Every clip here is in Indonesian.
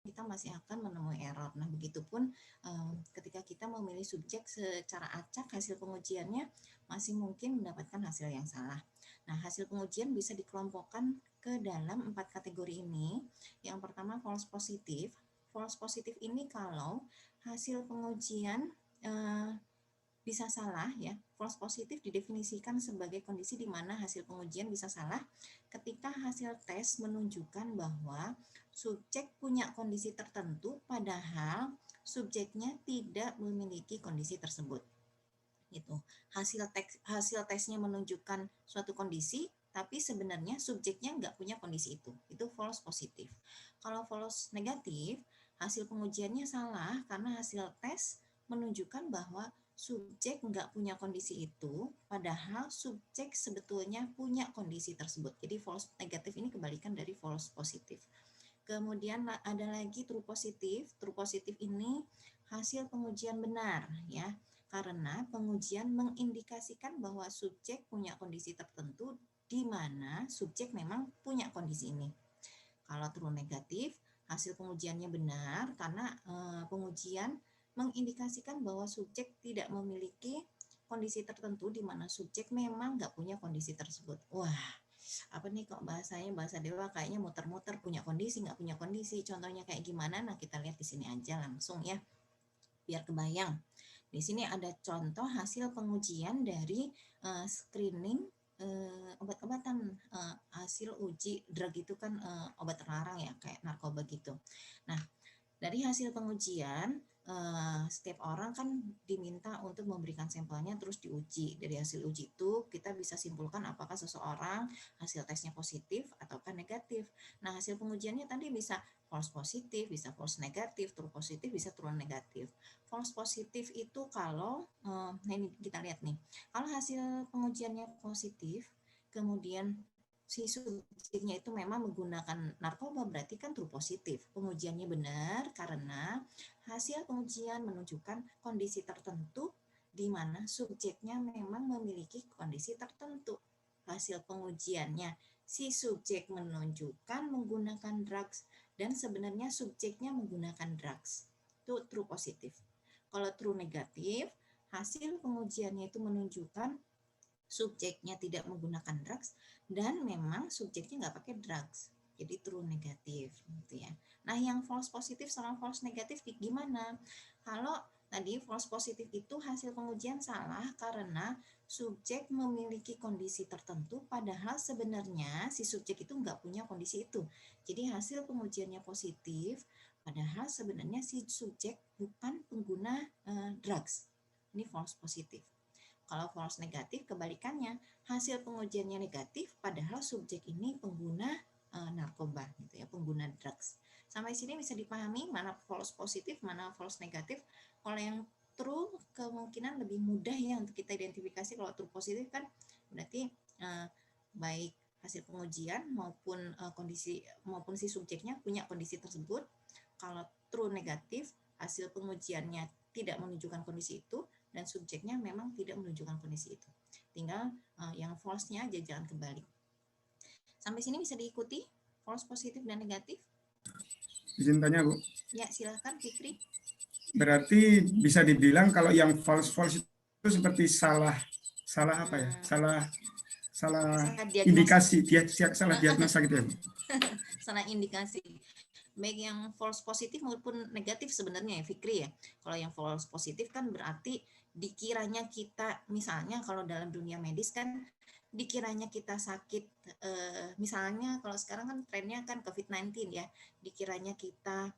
kita masih akan menemui error. Nah, begitupun ketika kita memilih subjek secara acak, hasil pengujiannya masih mungkin mendapatkan hasil yang salah. Nah, hasil pengujian bisa dikelompokkan ke dalam 4 kategori ini. Yang pertama false positif. False positif ini kalau hasil pengujian bisa salah ya. False positif didefinisikan sebagai kondisi di mana hasil pengujian bisa salah ketika hasil tes menunjukkan bahwa subjek punya kondisi tertentu padahal subjeknya tidak memiliki kondisi tersebut. Gitu. Hasil tesnya menunjukkan suatu kondisi tapi sebenarnya subjeknya nggak punya kondisi itu false positif. Kalau false negatif, hasil pengujiannya salah karena hasil tes menunjukkan bahwa subjek nggak punya kondisi itu, padahal subjek sebetulnya punya kondisi tersebut. Jadi false negatif ini kebalikan dari false positif. Kemudian ada lagi true positif. True positif ini hasil pengujian benar ya, karena pengujian mengindikasikan bahwa subjek punya kondisi tertentu di mana subjek memang punya kondisi ini. Kalau true negatif, hasil pengujiannya benar karena pengujian mengindikasikan bahwa subjek tidak memiliki kondisi tertentu di mana subjek memang nggak punya kondisi tersebut. Wah, apa nih kok bahasanya bahasa dewa kayaknya muter-muter, punya kondisi nggak punya kondisi, contohnya kayak gimana? Nah, kita lihat di sini aja langsung ya, biar kebayang. Di sini ada contoh hasil pengujian dari screening obat-obatan, hasil uji drug itu kan obat terlarang ya, kayak narkoba gitu. Nah, dari hasil pengujian, setiap orang kan diminta untuk memberikan sampelnya terus diuji. Dari hasil uji itu kita bisa simpulkan apakah seseorang hasil tesnya positif ataukah negatif. Nah, hasil pengujiannya tadi bisa false positif, bisa false negatif, true positif, bisa true negatif. False positif itu kalau, nah ini kita lihat nih, kalau hasil pengujiannya positif, kemudian si subjeknya itu memang menggunakan narkoba, berarti kan true positif. Pengujiannya benar karena hasil pengujian menunjukkan kondisi tertentu di mana subjeknya memang memiliki kondisi tertentu. Hasil pengujiannya si subjek menunjukkan menggunakan drugs dan sebenarnya subjeknya menggunakan drugs. Itu true positif. Kalau true negatif, hasil pengujiannya itu menunjukkan subjeknya tidak menggunakan drugs dan memang subjeknya nggak pakai drugs. Jadi true negatif gitu ya. Nah, yang false positif sama false negatif gimana? Kalau tadi false positif itu hasil pengujian salah karena subjek memiliki kondisi tertentu padahal sebenarnya si subjek itu nggak punya kondisi itu. Jadi hasil pengujiannya positif padahal sebenarnya si subjek bukan pengguna drugs. Ini false positif. Kalau false negatif kebalikannya, hasil pengujiannya negatif padahal subjek ini pengguna narkoba gitu ya, pengguna drugs. Sampai sini bisa dipahami mana false positif, mana false negatif. Kalau yang true kemungkinan lebih mudah ya untuk kita identifikasi. Kalau true positif kan berarti baik hasil pengujian maupun kondisi maupun si subjeknya punya kondisi tersebut. Kalau true negatif, hasil pengujiannya tidak menunjukkan kondisi itu dan subjeknya memang tidak menunjukkan kondisi itu. Tinggal yang false-nya aja jangan kebalik. Sampai sini bisa diikuti false positif dan negatif? Izin tanya, Bu. Ya, silahkan Fikri. Berarti bisa dibilang kalau yang false itu seperti salah apa ya? Salah Salah diagnosa. indikasi, salah diagnosa gitu ya, Bu. Salah indikasi. Baik yang false positif maupun negatif sebenarnya ya Fikri ya. Kalau yang false positif kan berarti dikiranya kita, misalnya kalau dalam dunia medis kan dikiranya kita sakit, misalnya kalau sekarang kan trennya kan COVID-19 ya, dikiranya kita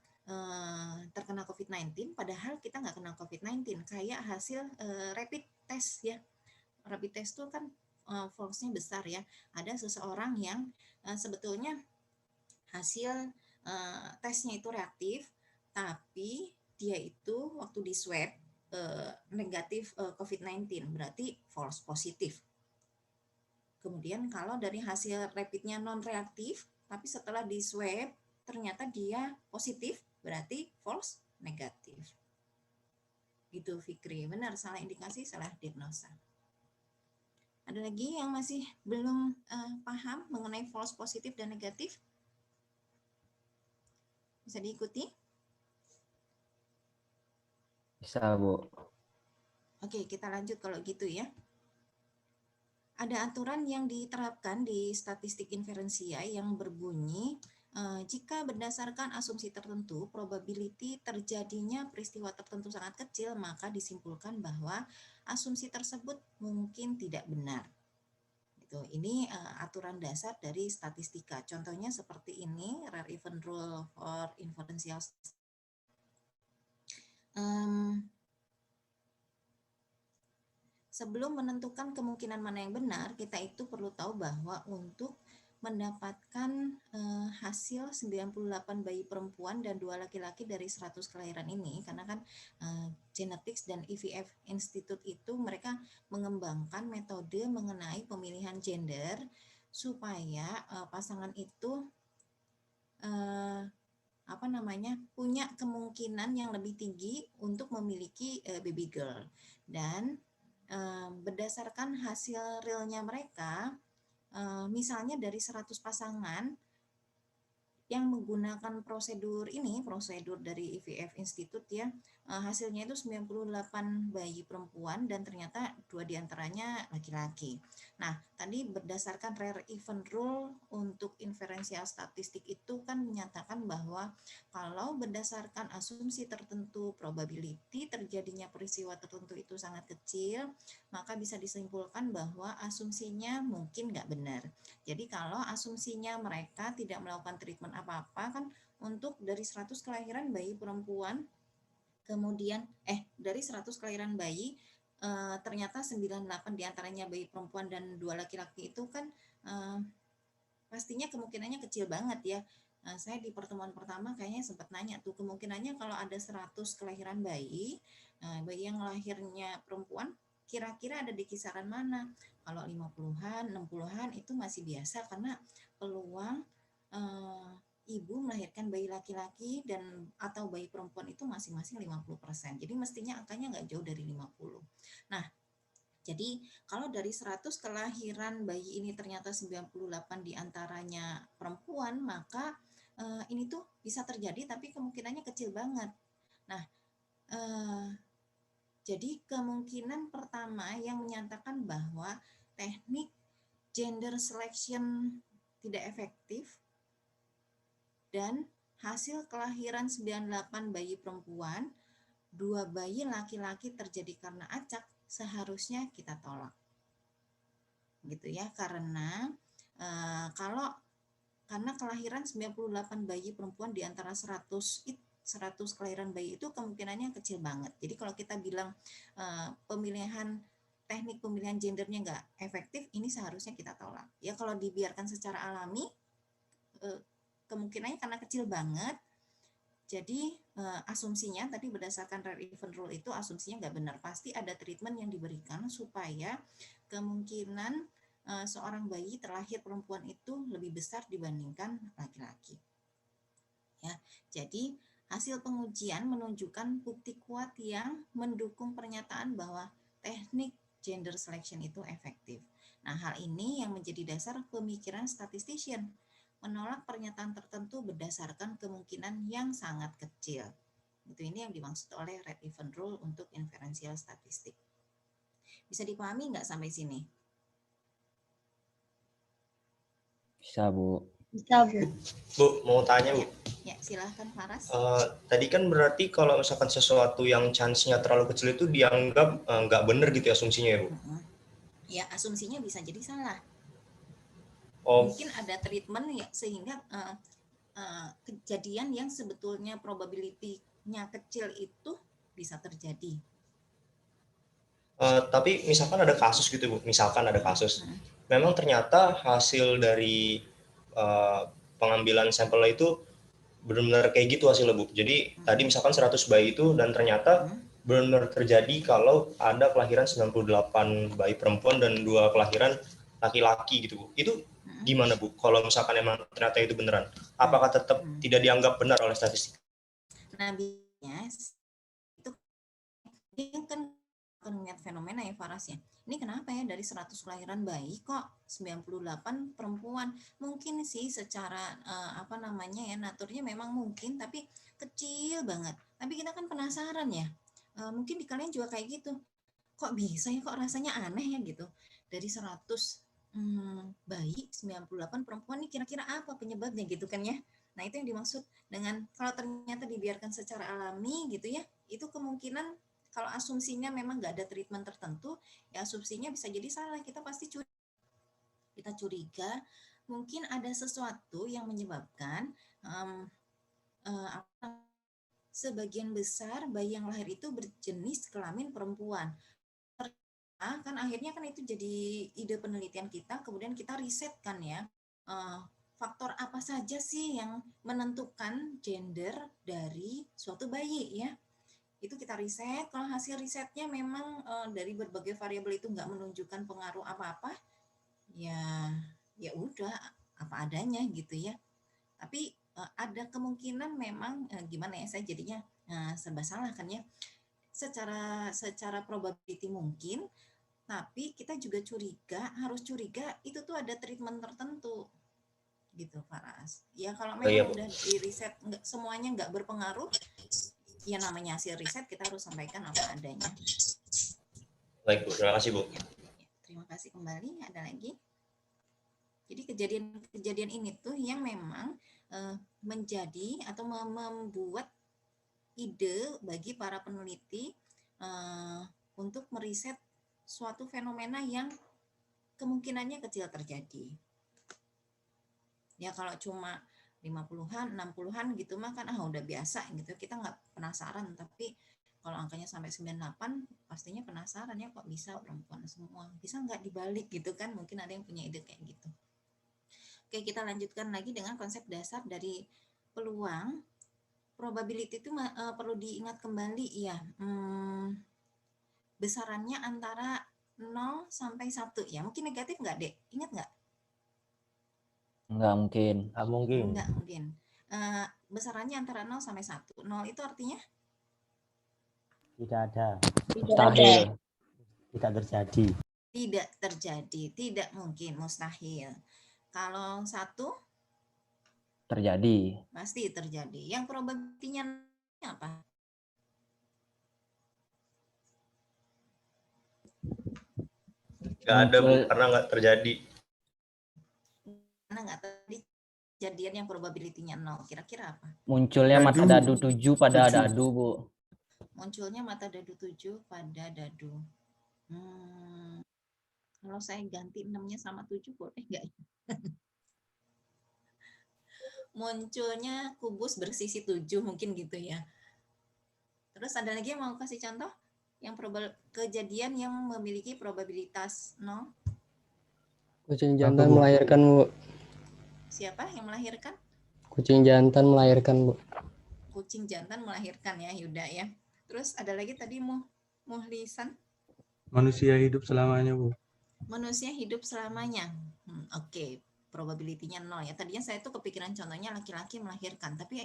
terkena COVID-19 padahal kita nggak kena COVID-19, kayak hasil rapid test ya. Rapid test itu kan false-nya besar ya. Ada seseorang yang sebetulnya hasil tesnya itu reaktif, tapi dia itu waktu di swab negatif COVID-19, berarti false positif. Kemudian kalau dari hasil rapidnya non reaktif, tapi setelah di swab ternyata dia positif, berarti false negatif. Gitu Fikri, benar, salah indikasi, salah diagnosa. Ada lagi yang masih belum paham mengenai false positif dan negatif? Bisa diikuti? Bisa, Bu. Oke, kita lanjut kalau gitu ya. Ada aturan yang diterapkan di statistik inferensia yang berbunyi jika berdasarkan asumsi tertentu, probability terjadinya peristiwa tertentu sangat kecil, maka disimpulkan bahwa asumsi tersebut mungkin tidak benar. Gitu. Ini aturan dasar dari statistika. Contohnya seperti ini, rare event rule for inferential. Sebelum menentukan kemungkinan mana yang benar, kita itu perlu tahu bahwa untuk mendapatkan hasil 98 bayi perempuan dan 2 laki-laki dari 100 kelahiran ini, karena kan Genetics dan IVF Institute itu mereka mengembangkan metode mengenai pemilihan gender supaya pasangan itu punya kemungkinan yang lebih tinggi untuk memiliki baby girl. Dan berdasarkan hasil realnya mereka, misalnya dari 100 pasangan yang menggunakan prosedur dari IVF Institute ya, hasilnya itu 98 bayi perempuan dan ternyata 2 diantaranya laki-laki. Nah, tadi berdasarkan rare event rule untuk inferensial statistik itu kan menyatakan bahwa kalau berdasarkan asumsi tertentu probability terjadinya peristiwa tertentu itu sangat kecil, maka bisa disimpulkan bahwa asumsinya mungkin nggak benar. Jadi kalau asumsinya mereka tidak melakukan treatment apa-apa kan untuk dari 100 kelahiran bayi perempuan, kemudian dari 100 kelahiran bayi ternyata 98 diantaranya bayi perempuan dan 2 laki-laki itu kan pastinya kemungkinannya kecil banget ya. Saya di pertemuan pertama kayaknya sempat nanya tuh kemungkinannya kalau ada 100 kelahiran bayi, bayi yang lahirnya perempuan kira-kira ada di kisaran mana? Kalau 50-an, 60-an itu masih biasa karena peluang ibu melahirkan bayi laki-laki dan atau bayi perempuan itu masing-masing 50%. Jadi mestinya angkanya nggak jauh dari 50. Nah, jadi kalau dari 100 kelahiran bayi ini ternyata 98 diantaranya perempuan, maka ini tuh bisa terjadi tapi kemungkinannya kecil banget. Nah, jadi kemungkinan pertama yang menyatakan bahwa teknik gender selection tidak efektif dan hasil kelahiran 98 bayi perempuan, 2 bayi laki-laki terjadi karena acak, seharusnya kita tolak. Gitu ya, karena karena kelahiran 98 bayi perempuan di antara 100 kelahiran bayi itu kemungkinannya kecil banget. Jadi kalau kita bilang teknik pemilihan gendernya nggak efektif, ini seharusnya kita tolak. Ya kalau dibiarkan secara alami, kemungkinannya karena kecil banget. Jadi asumsinya tadi berdasarkan rare event rule itu asumsinya nggak benar. Pasti ada treatment yang diberikan supaya kemungkinan seorang bayi terlahir perempuan itu lebih besar dibandingkan laki-laki. Ya, jadi hasil pengujian menunjukkan bukti kuat yang mendukung pernyataan bahwa teknik gender selection itu efektif. Nah, hal ini yang menjadi dasar pemikiran statistician, menolak pernyataan tertentu berdasarkan kemungkinan yang sangat kecil. Itu ini yang dimaksud oleh rare event rule untuk inferential statistik. Bisa dipahami nggak sampai sini? Bisa, Bu. Bisa, Bu. Bu, mau tanya, Bu. Ya, silahkan Faras. Tadi kan berarti kalau misalkan sesuatu yang chance-nya terlalu kecil itu dianggap nggak benar gitu ya asumsinya ya, Bu? Ya, asumsinya bisa jadi salah. Oh, Mungkin ada treatment ya, sehingga kejadian yang sebetulnya probability-nya kecil itu bisa terjadi. tapi misalkan ada kasus gitu, Bu. Misalkan ada kasus. Memang ternyata hasil dari pengambilan sampel itu benar-benar kayak gitu hasilnya, Bu. Jadi tadi misalkan 100 bayi itu dan ternyata benar-benar terjadi kalau ada kelahiran 98 bayi perempuan dan 2 kelahiran laki-laki gitu, Bu. Itu gimana, Bu? Kalau misalkan emang ternyata itu beneran, apakah tetap tidak dianggap benar oleh statistik? Nah, biasanya itu kan ngeliat fenomena ya Faras ya. Ini kenapa ya dari 100 kelahiran bayi kok 98 perempuan? Mungkin sih secara apa namanya ya naturnya memang mungkin tapi kecil banget. Tapi kita kan penasaran ya. Mungkin di kalian juga kayak gitu. Kok bisa ya kok rasanya aneh ya gitu. Dari 100 bayi 98 perempuan ini kira-kira apa penyebabnya gitu kan ya. Nah, itu yang dimaksud dengan kalau ternyata dibiarkan secara alami gitu ya. Itu kemungkinan kalau asumsinya memang nggak ada treatment tertentu, ya asumsinya bisa jadi salah. Kita pasti kita curiga mungkin ada sesuatu yang menyebabkan sebagian besar bayi yang lahir itu berjenis kelamin perempuan. Kan akhirnya kan itu jadi ide penelitian kita, kemudian kita riset kan ya, faktor apa saja sih yang menentukan gender dari suatu bayi ya. Itu kita riset, kalau hasil risetnya memang dari berbagai variabel itu nggak menunjukkan pengaruh apa-apa, ya udah apa adanya gitu ya. Tapi ada kemungkinan memang gimana ya, saya jadinya serba salah kan ya. Secara probability mungkin, tapi kita juga harus curiga itu tuh ada treatment tertentu gitu Faras. Ya kalau Iya, memang Bu. udah di riset semuanya nggak berpengaruh, ya namanya hasil riset kita harus sampaikan apa adanya. Baik, Bu. Terima kasih, Bu. Terima kasih kembali. Ada lagi? Jadi kejadian ini tuh yang memang menjadi atau membuat ide bagi para peneliti untuk meriset suatu fenomena yang kemungkinannya kecil terjadi. Ya kalau cuma 50-an, 60-an gitu mah kan udah biasa gitu. Kita nggak penasaran, tapi kalau angkanya sampai 98 pastinya penasaran ya kok bisa perempuan semua. Bisa nggak dibalik gitu kan? Mungkin ada yang punya ide kayak gitu. Oke, kita lanjutkan lagi dengan konsep dasar dari peluang. Probability itu perlu diingat kembali ya. Besarannya antara 0 sampai 1 ya. Mungkin negatif nggak, Dek? Ingat nggak? Nggak mungkin. Nggak mungkin. Nggak mungkin. Besarannya antara 0 sampai 1. 0 itu artinya? Tidak ada. Mustahil. Tidak terjadi. Tidak terjadi. Tidak mungkin. Mustahil. Kalau 1? Terjadi. Pasti terjadi. Yang probability-nya apa? Nggak ada, Bu. Karena nggak terjadi. Karena nggak terjadi kejadian yang probability-nya 0. Kira-kira apa? Munculnya mata dadu 7 pada dadu, Bu. Munculnya mata dadu 7 pada dadu. Kalau saya ganti 6-nya sama 7 boleh nggak? Munculnya kubus bersisi 7 mungkin gitu ya. Terus ada lagi yang mau kasih contoh? Yang kejadian yang memiliki probabilitas 0? Kucing jantan melahirkan, Bu. Siapa yang melahirkan? Kucing jantan melahirkan, Bu. Kucing jantan melahirkan ya, Yuda ya. Terus ada lagi tadi Muhlisan? Manusia hidup selamanya, Bu. Manusia hidup selamanya. Oke. Probability-nya 0 ya. Tadinya saya tuh kepikiran contohnya laki-laki melahirkan, tapi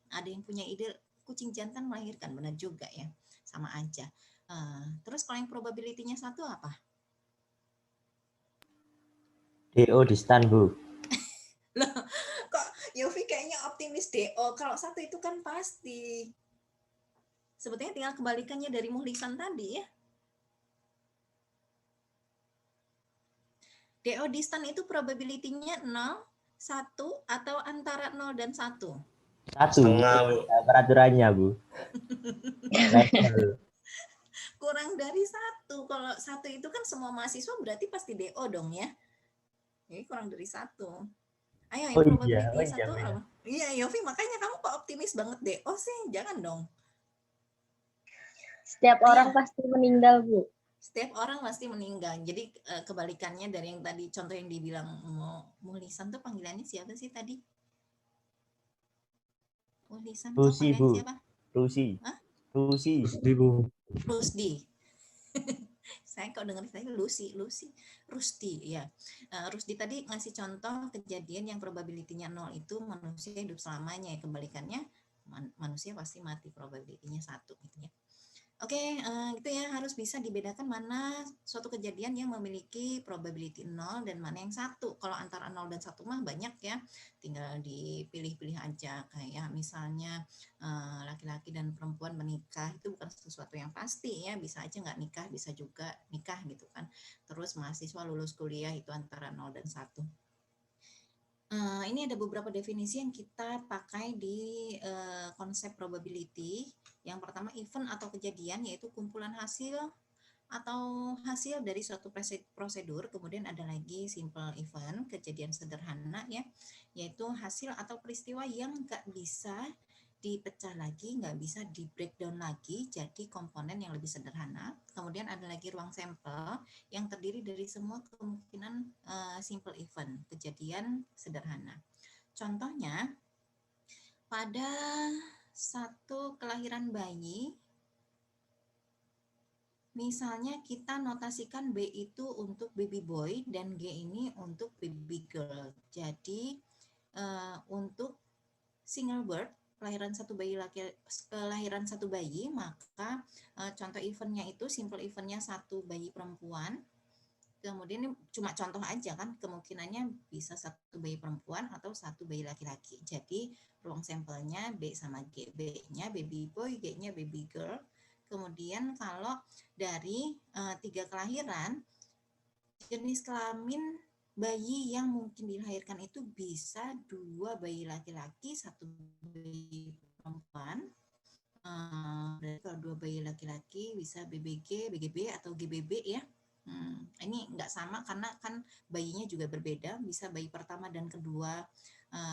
ada yang punya ide kucing jantan melahirkan, benar juga ya, sama aja. Terus kalau yang probability-nya 1 apa? DO distan, Bu. Loh, kok Yofi kayaknya optimis DO? Kalau 1 itu kan pasti. Sebetulnya tinggal kebalikannya dari Muhlisan tadi ya. DO distan itu probability-nya 0, 1, atau antara 0 dan 1? 1. Setengah, Bu. Peraturannya, Bu. Kurang dari 1. Kalau 1 itu kan semua mahasiswa berarti pasti DO dong ya. Jadi kurang dari 1. Ayo yang probability 1 apa? Iya, Yofi, makanya kamu kok optimis banget DO sih? Jangan dong. Setiap orang pasti meninggal, Bu. Setiap orang pasti meninggal. Jadi kebalikannya dari yang tadi contoh yang dibilang Muhlisan tuh panggilannya siapa sih tadi? Muhlisan tuh Rusi, panggilan Bu. siapa? Rusi. Hah? Rusi. Rusdi, Bu. Rusdi. Saya kok dengar tadi Rusdi ya. Rusdi tadi ngasih contoh kejadian yang probability-nya 0 itu manusia hidup selamanya ya. Kebalikannya manusia pasti mati, probability-nya 1 gitu ya. Oke, itu ya harus bisa dibedakan mana suatu kejadian yang memiliki probability 0 dan mana yang 1. Kalau antara 0 dan 1 mah banyak ya, tinggal dipilih-pilih aja. Kayak misalnya laki-laki dan perempuan menikah itu bukan sesuatu yang pasti ya, bisa aja nggak nikah, bisa juga nikah gitu kan. Terus mahasiswa lulus kuliah itu antara 0 dan 1. Ini ada beberapa definisi yang kita pakai di konsep probability. Yang pertama, event atau kejadian, yaitu kumpulan hasil atau hasil dari suatu prosedur. Kemudian ada lagi simple event, kejadian sederhana ya, yaitu hasil atau peristiwa yang nggak bisa dipecah lagi, nggak bisa di breakdown lagi jadi komponen yang lebih sederhana. Kemudian ada lagi ruang sampel yang terdiri dari semua kemungkinan simple event, kejadian sederhana. Contohnya, pada satu kelahiran bayi, misalnya kita notasikan B itu untuk baby boy dan G ini untuk baby girl. Jadi untuk single birth, kelahiran satu bayi, maka contoh eventnya itu simple eventnya satu bayi perempuan. Kemudian ini cuma contoh aja kan, kemungkinannya bisa satu bayi perempuan atau satu bayi laki-laki. Jadi ruang sampelnya B sama G, B-nya baby boy, G-nya baby girl. Kemudian kalau dari 3 kelahiran, jenis kelamin bayi yang mungkin dilahirkan itu bisa 2 bayi laki-laki, 1 bayi perempuan. Kalau 2 bayi laki-laki bisa BBG, BGB atau GBB ya. Ini nggak sama karena kan bayinya juga berbeda, bisa bayi pertama dan kedua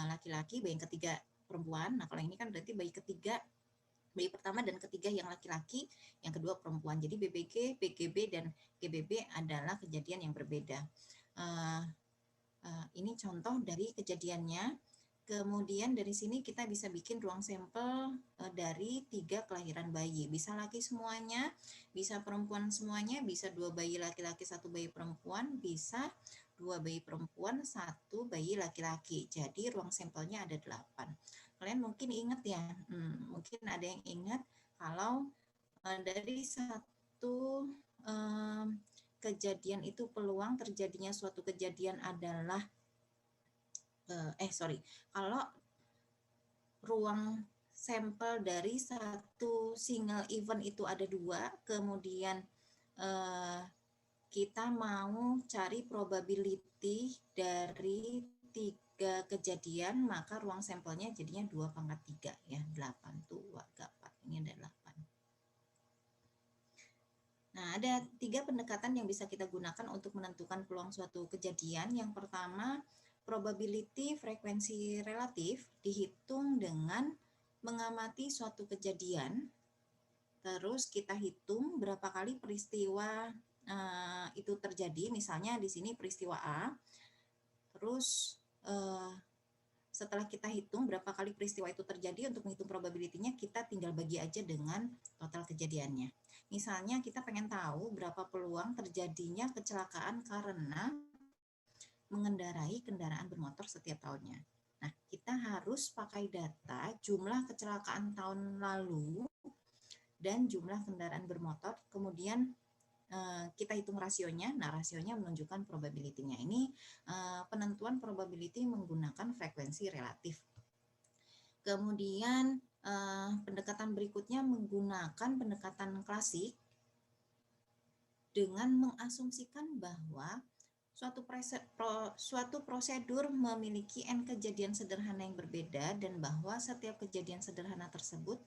laki-laki, bayi yang ketiga perempuan. Nah kalau ini kan berarti bayi pertama dan ketiga yang laki-laki, yang kedua perempuan. Jadi BBG, BGB, dan GBB adalah kejadian yang berbeda. Ini contoh dari kejadiannya. Kemudian dari sini kita bisa bikin ruang sampel dari 3 kelahiran bayi. Bisa laki semuanya, bisa perempuan semuanya, bisa 2 bayi laki-laki, 1 bayi perempuan, bisa 2 bayi perempuan, 1 bayi laki-laki. Jadi ruang sampelnya ada 8. Kalian mungkin ingat ya, mungkin ada yang ingat kalau dari satu kejadian itu peluang terjadinya suatu kejadian adalah kalau ruang sampel dari satu single event itu ada 2, kemudian kita mau cari probability dari 3 kejadian, maka ruang sampelnya jadinya 2/3 ya, 8 tuh 4, ini ada 8. Nah, ada 3 pendekatan yang bisa kita gunakan untuk menentukan peluang suatu kejadian. Yang pertama, probability frekuensi relatif dihitung dengan mengamati suatu kejadian. Terus kita hitung berapa kali peristiwa itu terjadi. Misalnya di sini peristiwa A. Terus setelah kita hitung berapa kali peristiwa itu terjadi, untuk menghitung probability-nya kita tinggal bagi aja dengan total kejadiannya. Misalnya kita pengen tahu berapa peluang terjadinya kecelakaan karena mengendarai kendaraan bermotor setiap tahunnya. Nah, kita harus pakai data jumlah kecelakaan tahun lalu dan jumlah kendaraan bermotor, kemudian kita hitung rasionya. Nah, rasionya menunjukkan probability-nya. Ini penentuan probability menggunakan frekuensi relatif. Kemudian pendekatan berikutnya menggunakan pendekatan klasik dengan mengasumsikan bahwa suatu prosedur memiliki N kejadian sederhana yang berbeda dan bahwa setiap kejadian sederhana tersebut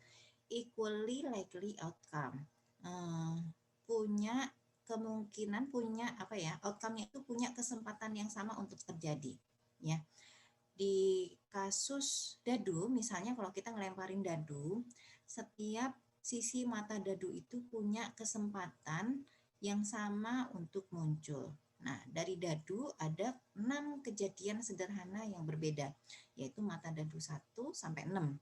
equally likely outcome. Punya kemungkinan, outcome-nya itu punya kesempatan yang sama untuk terjadi. Ya. Di kasus dadu, misalnya kalau kita ngelemparin dadu, setiap sisi mata dadu itu punya kesempatan yang sama untuk muncul. Nah, dari dadu ada 6 kejadian sederhana yang berbeda, yaitu mata dadu 1 sampai 6.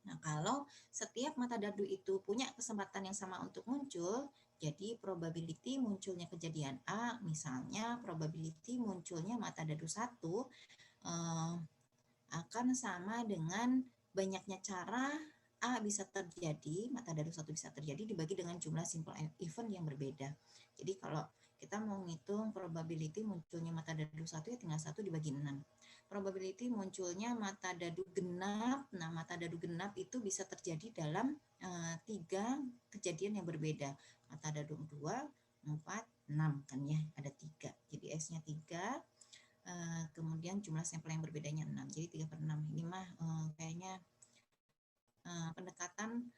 Nah, kalau setiap mata dadu itu punya kesempatan yang sama untuk muncul, jadi probability munculnya kejadian A, misalnya probability munculnya mata dadu 1 akan sama dengan banyaknya cara A bisa terjadi, mata dadu 1 bisa terjadi dibagi dengan jumlah simple event yang berbeda. Jadi kalau kita mau ngitung probability munculnya mata dadu 1 ya tinggal 1 dibagi 6. Probability munculnya mata dadu genap, nah mata dadu genap itu bisa terjadi dalam 3 kejadian yang berbeda. Mata dadu 2, 4, 6 kan ya, ada 3. Jadi S-nya 3, kemudian jumlah sampel yang berbedanya 6. Jadi 3/6. Ini mah kayaknya pendekatan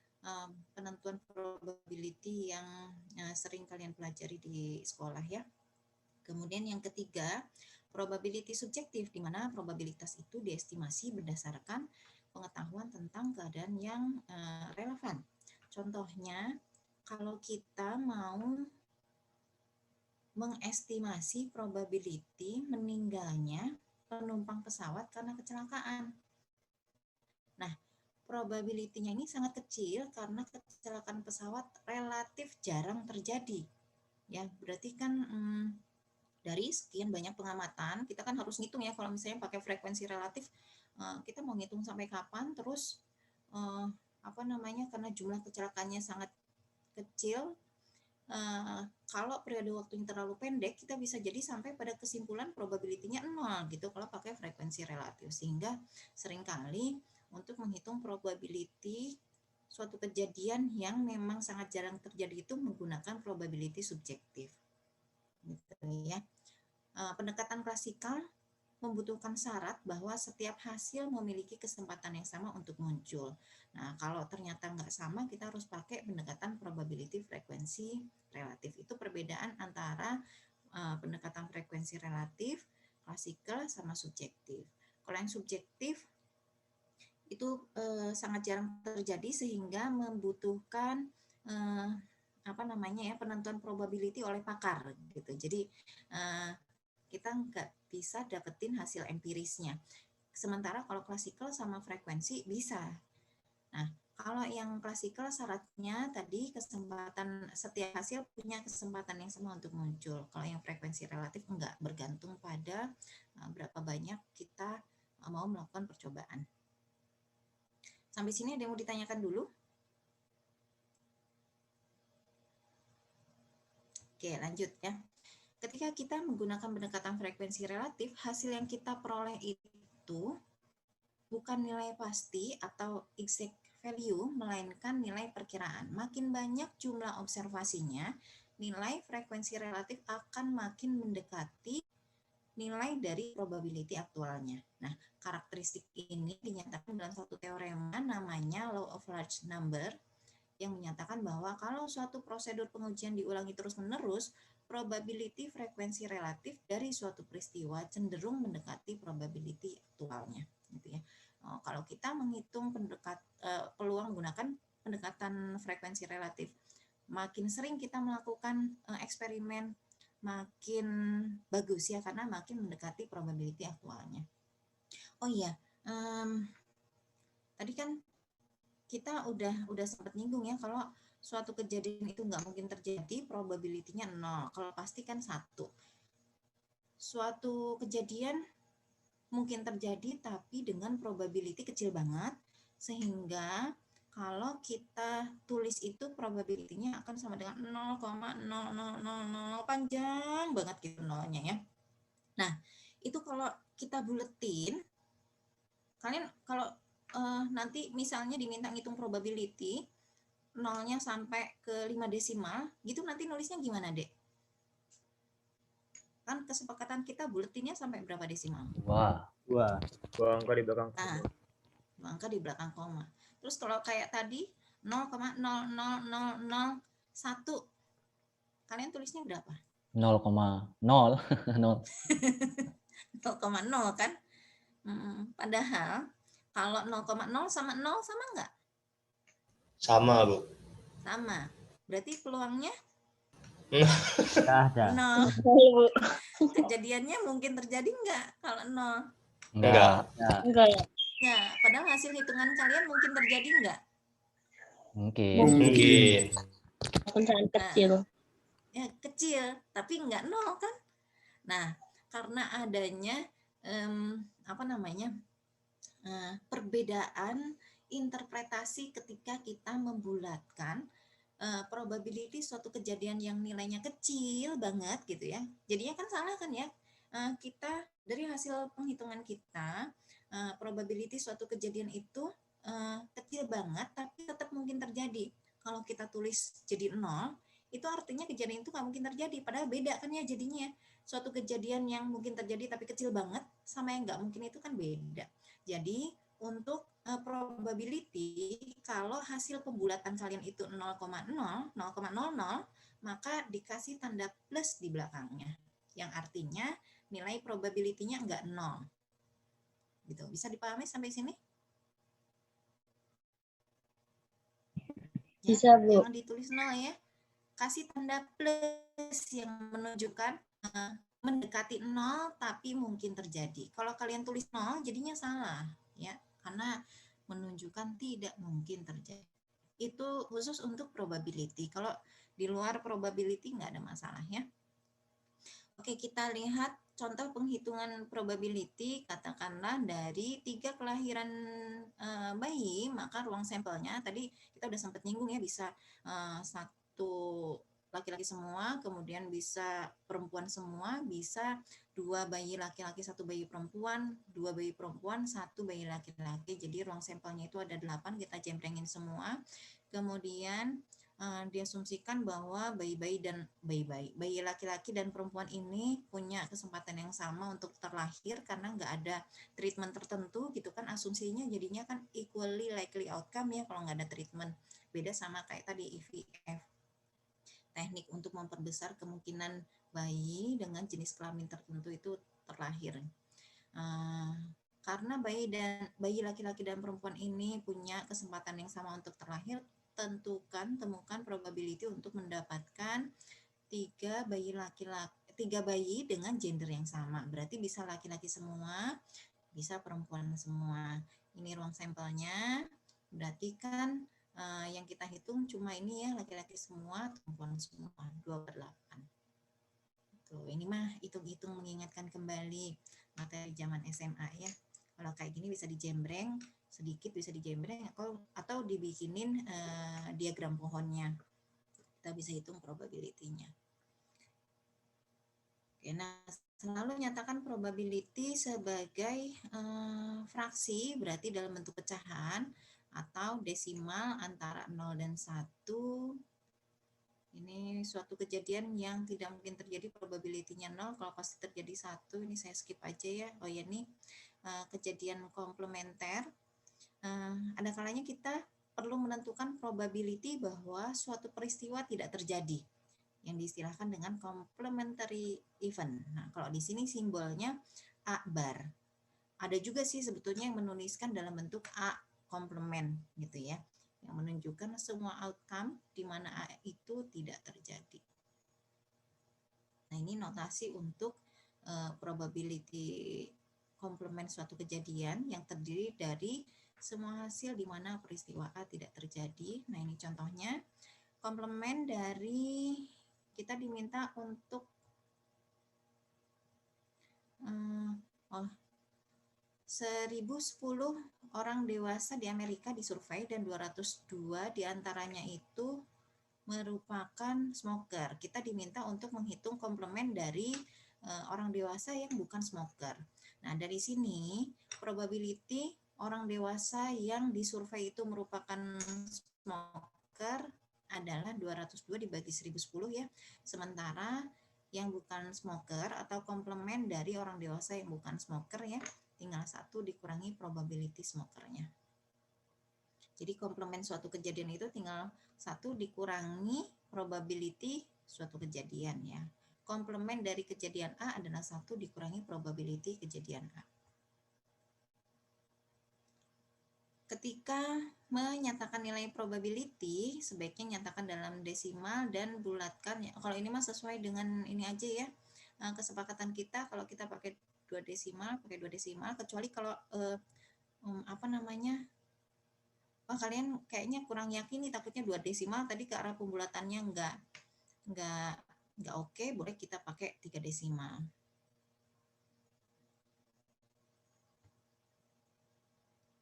penentuan probability yang sering kalian pelajari di sekolah ya. Kemudian yang ketiga, probability subjektif, di mana probabilitas itu diestimasi berdasarkan pengetahuan tentang keadaan yang relevan. Contohnya, kalau kita mau mengestimasi probability meninggalnya penumpang pesawat karena kecelakaan. Nah, probability-nya ini sangat kecil karena kecelakaan pesawat relatif jarang terjadi. Ya, berarti kan dari sekian banyak pengamatan, kita kan harus ngitung ya kalau misalnya pakai frekuensi relatif, kita mau ngitung sampai kapan, terus karena jumlah kecelakaannya sangat kecil, kalau periode waktunya terlalu pendek, kita bisa jadi sampai pada kesimpulan probability-nya 0 gitu kalau pakai frekuensi relatif. Sehingga seringkali untuk menghitung probability suatu kejadian yang memang sangat jarang terjadi itu menggunakan probability subjektif. Gitu ya. Pendekatan klasikal membutuhkan syarat bahwa setiap hasil memiliki kesempatan yang sama untuk muncul. Nah, kalau ternyata nggak sama, kita harus pakai pendekatan probability frekuensi relatif. Itu perbedaan antara pendekatan frekuensi relatif, klasikal, sama subjektif. Kalau yang subjektif itu sangat jarang terjadi sehingga membutuhkan penentuan probability oleh pakar gitu. Jadi kita nggak bisa dapetin hasil empirisnya. Sementara kalau klasikal sama frekuensi bisa. Nah, kalau yang klasikal syaratnya tadi kesempatan setiap hasil punya kesempatan yang sama untuk muncul. Kalau yang frekuensi relatif enggak, bergantung pada berapa banyak kita mau melakukan percobaan. Sampai sini ada yang mau ditanyakan dulu? Oke, lanjut ya. Ketika kita menggunakan pendekatan frekuensi relatif, hasil yang kita peroleh itu bukan nilai pasti atau exact value, melainkan nilai perkiraan. Makin banyak jumlah observasinya, nilai frekuensi relatif akan makin mendekati nilai dari probability aktualnya. Nah, karakteristik ini dinyatakan dalam satu teorema namanya law of large number yang menyatakan bahwa kalau suatu prosedur pengujian diulangi terus-menerus, probability frekuensi relatif dari suatu peristiwa cenderung mendekati probability aktualnya, gitu ya. Kalau kita menghitung peluang menggunakan pendekatan frekuensi relatif, makin sering kita melakukan eksperimen, makin bagus ya, karena makin mendekati probability aktualnya. Oh iya, tadi kan kita udah sempat nyinggung ya, kalau suatu kejadian itu nggak mungkin terjadi, probability-nya 0. Kalau pasti kan 1. Suatu kejadian mungkin terjadi tapi dengan probability kecil banget, sehingga kalau kita tulis itu probability-nya akan sama dengan 0,0000 panjang banget gitu nolnya ya. Nah, itu kalau kita buletin, kalian kalau nanti misalnya diminta ngitung probability nolnya sampai ke 5 desimal, gitu nanti nulisnya gimana, Dek? Kan kesepakatan kita buletinnya sampai berapa desimal? Wah. Wah. Dua angka di belakang. Nah, 2 angka di belakang koma. Terus kalau kayak tadi 0,00001, kalian tulisnya berapa? 0,0. 0,0 kan? Padahal kalau 0,0 sama 0 sama nggak? Sama, Bu. Sama. Berarti peluangnya Ada. 0. Kejadiannya mungkin terjadi nggak kalau 0? Enggak. Enggak ya? Nggak. Padahal hasil hitungan kalian mungkin terjadi nggak? Mungkin. Mungkin. Walaupun sangat kecil. Ya, kecil, tapi nggak 0 kan? Nah, karena adanya perbedaan interpretasi ketika kita membulatkan probability suatu kejadian yang nilainya kecil banget gitu ya. Jadinya kan salah kan ya. Kita dari hasil penghitungan kita probability suatu kejadian itu kecil banget tapi tetap mungkin terjadi. Kalau kita tulis jadi 0, itu artinya kejadian itu nggak mungkin terjadi. Padahal beda kan ya jadinya. Suatu kejadian yang mungkin terjadi tapi kecil banget sama yang nggak mungkin itu kan beda. Jadi untuk probability kalau hasil pembulatan kalian itu 0,00, maka dikasih tanda plus di belakangnya. Yang artinya nilai probability-nya enggak 0. Gitu. Bisa dipahami sampai sini? Ya, Bisa, Bu. jangan ditulis 0 ya. Kasih tanda plus yang menunjukkan mendekati 0 tapi mungkin terjadi. Kalau kalian tulis 0 jadinya salah ya, karena menunjukkan tidak mungkin terjadi. Itu khusus untuk probability. Kalau di luar probability nggak ada masalah ya. Oke, kita lihat contoh penghitungan probability. Katakanlah dari 3 kelahiran bayi, maka ruang sampelnya tadi kita udah sempat nyinggung ya, bisa 1 laki-laki semua, kemudian bisa perempuan semua, bisa 2 bayi laki-laki, 1 bayi perempuan, 2 bayi perempuan, 1 bayi laki-laki. Jadi ruang sampelnya itu ada 8, kita jembrengin semua. Kemudian diasumsikan bahwa bayi laki-laki dan perempuan ini punya kesempatan yang sama untuk terlahir karena nggak ada treatment tertentu gitu kan, asumsinya jadinya kan equally likely outcome ya kalau nggak ada treatment. Beda sama kayak tadi IVF, teknik untuk memperbesar kemungkinan bayi dengan jenis kelamin tertentu itu terlahir. Karena bayi laki-laki dan perempuan ini punya kesempatan yang sama untuk terlahir, temukan probability untuk mendapatkan 3 bayi dengan gender yang sama. Berarti bisa laki-laki semua, bisa perempuan semua. Ini ruang sampelnya. Berarti kan yang kita hitung cuma ini ya, laki-laki semua, perempuan semua, 2/8. Tuh, ini mah hitung-hitung mengingatkan kembali materi zaman SMA ya. Kalau kayak gini bisa dijembreng, sedikit bisa dijembreng atau dibikinin diagram pohonnya. Kita bisa hitung probability-nya. Oke, nah selalu nyatakan probability sebagai fraksi, berarti dalam bentuk pecahan atau desimal antara 0 dan 1. Ini suatu kejadian yang tidak mungkin terjadi, probability-nya 0, kalau pasti terjadi 1. Ini saya skip aja ya. Oh ya, ini kejadian komplementer. Ada kalanya kita perlu menentukan probability bahwa suatu peristiwa tidak terjadi, yang diistilahkan dengan complementary event. Nah, kalau di sini simbolnya A bar. Ada juga sih sebetulnya yang menuliskan dalam bentuk A komplement gitu ya, yang menunjukkan semua outcome di mana A itu tidak terjadi. Nah, ini notasi untuk probability komplement suatu kejadian yang terdiri dari semua hasil di mana peristiwa A tidak terjadi. Nah, ini contohnya. Komplement dari kita diminta untuk 1010 orang dewasa di Amerika disurvei dan 202 diantaranya itu merupakan smoker. Kita diminta untuk menghitung komplement dari orang dewasa yang bukan smoker. Nah, dari sini probability orang dewasa yang disurvei itu merupakan smoker adalah 202 dibagi 1010 ya. Sementara yang bukan smoker atau komplement dari orang dewasa yang bukan smoker ya, tinggal 1 dikurangi probability smokernya. Jadi komplement suatu kejadian itu tinggal 1 dikurangi probability suatu kejadian ya. Komplement dari kejadian A adalah 1 dikurangi probability kejadian A. Ketika menyatakan nilai probability, sebaiknya nyatakan dalam desimal dan bulatkan. Kalau ini mah sesuai dengan ini aja ya, kesepakatan kita. Kalau kita pakai 2 desimal, kecuali kalau kalian kayaknya kurang yakin nih, takutnya 2 desimal tadi ke arah pembulatannya nggak oke, boleh kita pakai 3 desimal.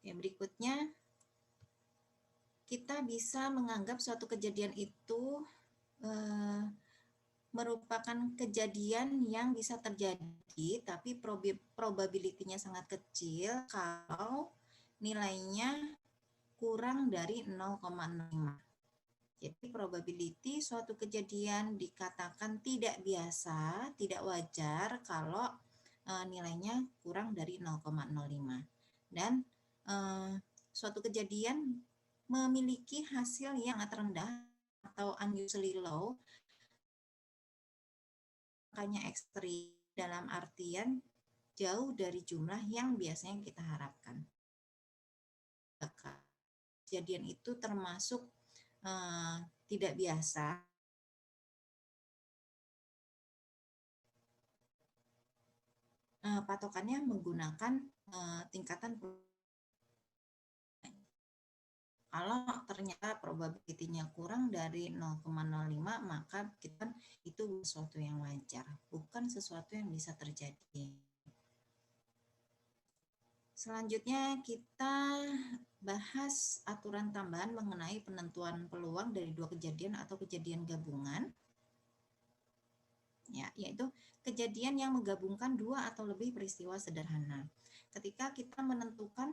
Ya, berikutnya kita bisa menganggap suatu kejadian itu merupakan kejadian yang bisa terjadi, tapi probability-nya sangat kecil kalau nilainya kurang dari 0,05. Jadi probability suatu kejadian dikatakan tidak biasa, tidak wajar kalau nilainya kurang dari 0,05. Dan suatu kejadian memiliki hasil yang sangat rendah atau unusually low, makanya ekstrim dalam artian jauh dari jumlah yang biasanya kita harapkan. Kejadian itu termasuk tidak biasa, patokannya menggunakan tingkatan. Kalau ternyata probability-nya kurang dari 0,05, maka kita itu sesuatu yang wajar, bukan sesuatu yang bisa terjadi. Selanjutnya kita bahas aturan tambahan mengenai penentuan peluang dari dua kejadian atau kejadian gabungan. Ya, yaitu kejadian yang menggabungkan dua atau lebih peristiwa sederhana. Ketika kita menentukan